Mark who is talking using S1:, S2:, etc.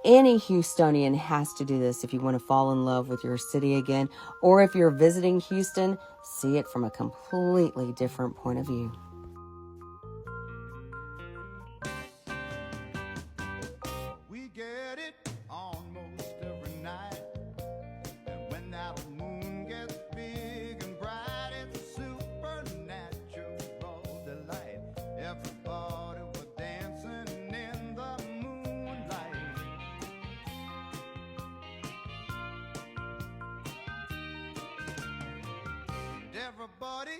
S1: Any Houstonian has to do this if you want to fall in love with your city again, or if you're visiting Houston, see it from a completely different point of view.
S2: We get it almost every night, and when that moon gets big and bright, it's a supernatural delight. Everybody was dancing in the moonlight. And everybody